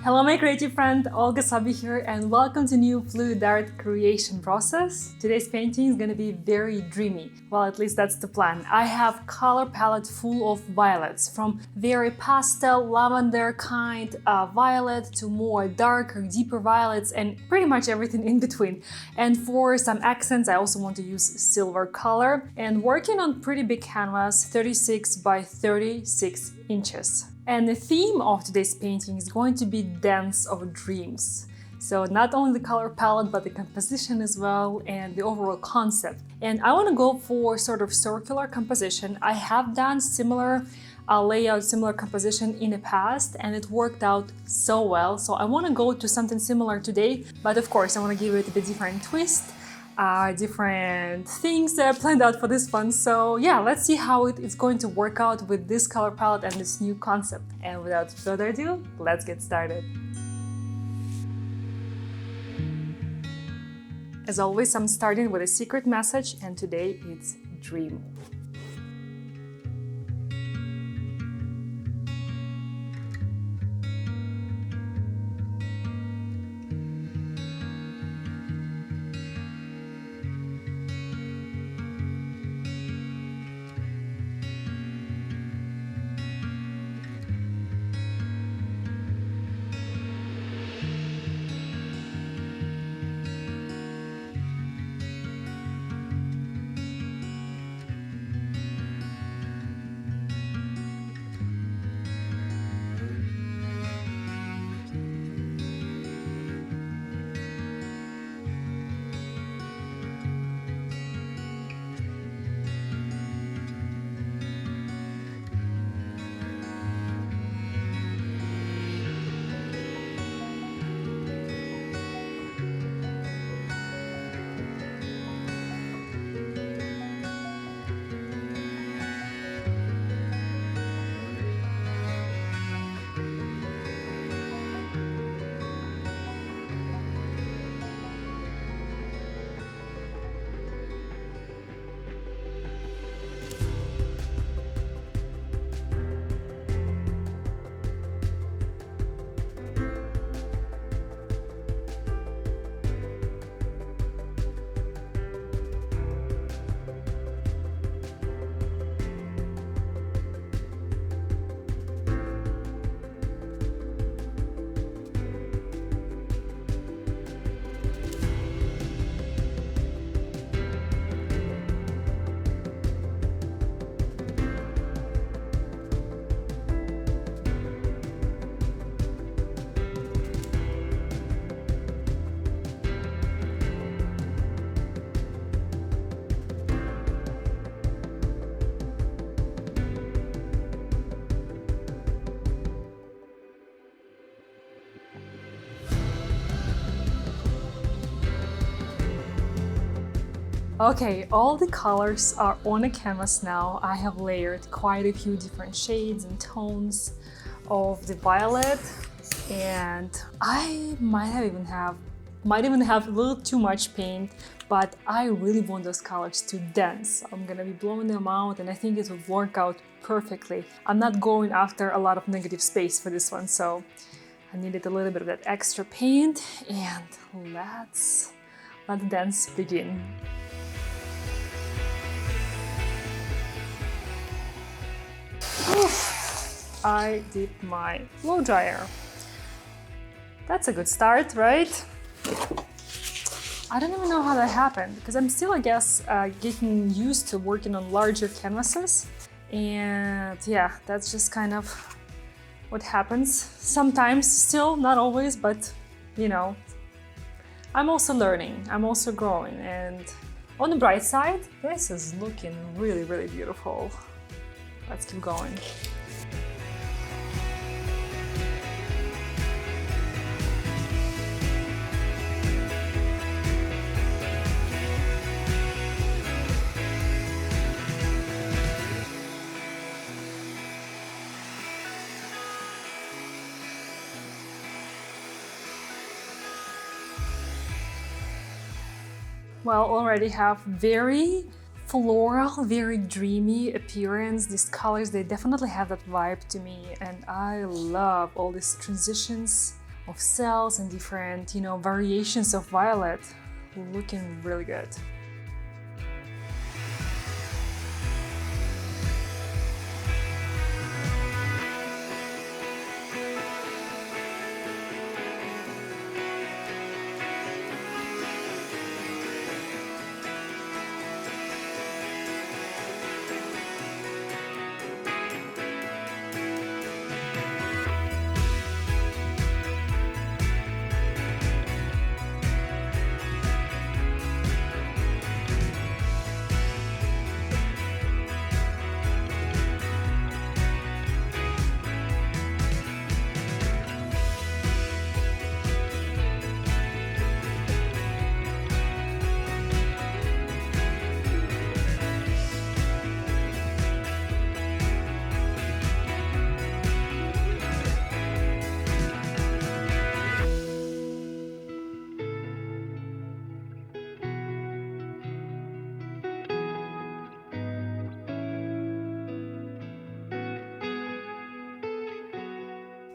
Hello my creative friend, Olga Soby here, and welcome to new fluid art creation process. Today's painting is going to be very dreamy. Well, at least that's the plan. I have color palette full of violets, from very pastel lavender kind violet to more darker, deeper violets, and pretty much everything in between. And for some accents, I also want to use silver color, and working on pretty big canvas, 36 by 36 inches. And the theme of today's painting is going to be Dance of Dreams. So not only the color palette, but the composition as well, and the overall concept. And I want to go for sort of circular composition. I have done similar layout, similar composition in the past, and it worked out so well. So I want to go to something similar today, but of course I want to give it a bit different twist. Different things that I planned out for this one. So yeah, let's see how it's going to work out with this color palette and this new concept. And without further ado, let's get started. As always, I'm starting with a secret message, and today it's dream. Okay, all the colors are on the canvas now. I have layered quite a few different shades and tones of the violet, and I might even have a little too much paint, but I really want those colors to dance. I'm gonna be blowing them out, and I think it will work out perfectly. I'm not going after a lot of negative space for this one, so I needed a little bit of that extra paint, and let the dance begin. I did my blow dryer. That's a good start, right? I don't even know how that happened, because I'm still, I guess, getting used to working on larger canvases. And yeah, that's just kind of what happens sometimes, still, not always, but you know, I'm also learning, I'm also growing, and on the bright side, this is looking really, really beautiful. Let's keep going. Well, already have very floral, very dreamy appearance. These colors, they definitely have that vibe to me, and I love all these transitions of cells and different, variations of violet. Looking really good.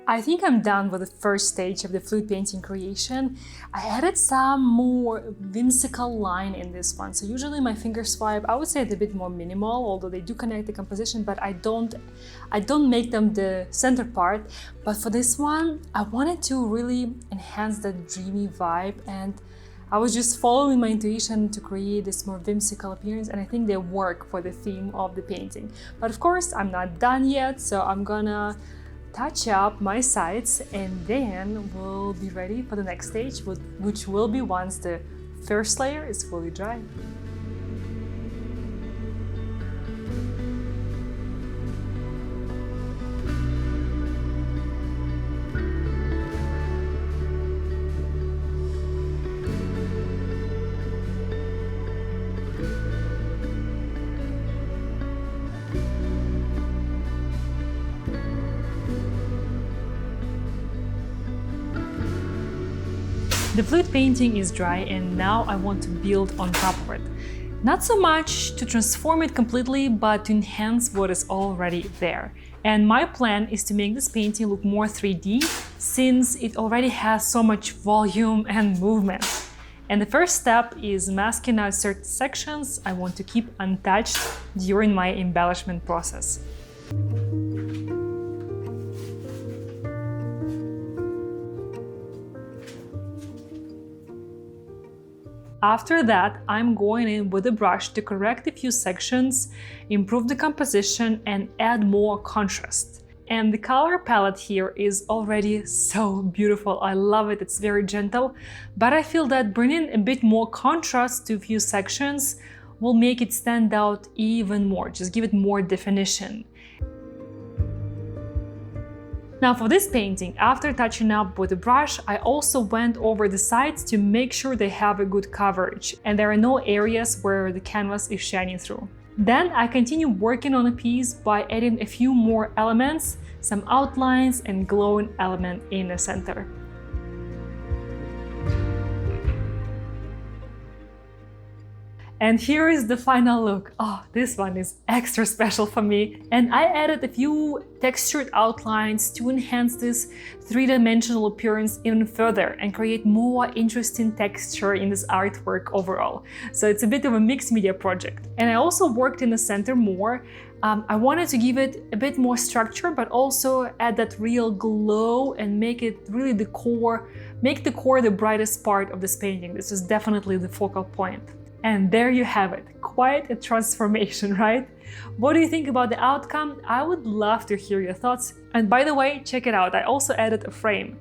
I think I'm done with the first stage of the fluid painting creation. I added some more whimsical line in this one. So usually my finger swipe, I would say it's a bit more minimal, although they do connect the composition, but I don't make them the center part. But for this one, I wanted to really enhance the dreamy vibe, and I was just following my intuition to create this more whimsical appearance, and I think they work for the theme of the painting. But of course, I'm not done yet, so I'm gonna touch up my sides, and then we'll be ready for the next stage, which will be once the first layer is fully dry. The fluid painting is dry, and now I want to build on top of it. Not so much to transform it completely, but to enhance what is already there. And my plan is to make this painting look more 3D, since it already has so much volume and movement. And the first step is masking out certain sections I want to keep untouched during my embellishment process. After that, I'm going in with a brush to correct a few sections, improve the composition, and add more contrast. And the color palette here is already so beautiful. I love it, it's very gentle, but I feel that bringing a bit more contrast to a few sections will make it stand out even more, just give it more definition. Now for this painting, after touching up with the brush, I also went over the sides to make sure they have a good coverage and there are no areas where the canvas is shining through. Then I continue working on a piece by adding a few more elements, some outlines and glowing element in the center. And here is the final look. Oh, this one is extra special for me. And I added a few textured outlines to enhance this three-dimensional appearance even further and create more interesting texture in this artwork overall. So it's a bit of a mixed media project. And I also worked in the center more. I wanted to give it a bit more structure, but also add that real glow and make it really the core, make the core the brightest part of this painting. This is definitely the focal point. And there you have it, quite a transformation, right? What do you think about the outcome? I would love to hear your thoughts. And by the way, check it out, I also added a frame.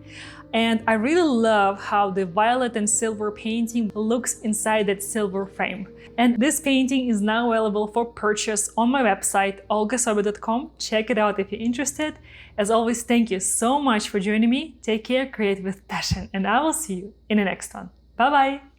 And I really love how the violet and silver painting looks inside that silver frame. And this painting is now available for purchase on my website, olgasoby.com. Check it out if you're interested. As always, thank you so much for joining me. Take care, create with passion, and I will see you in the next one. Bye-bye!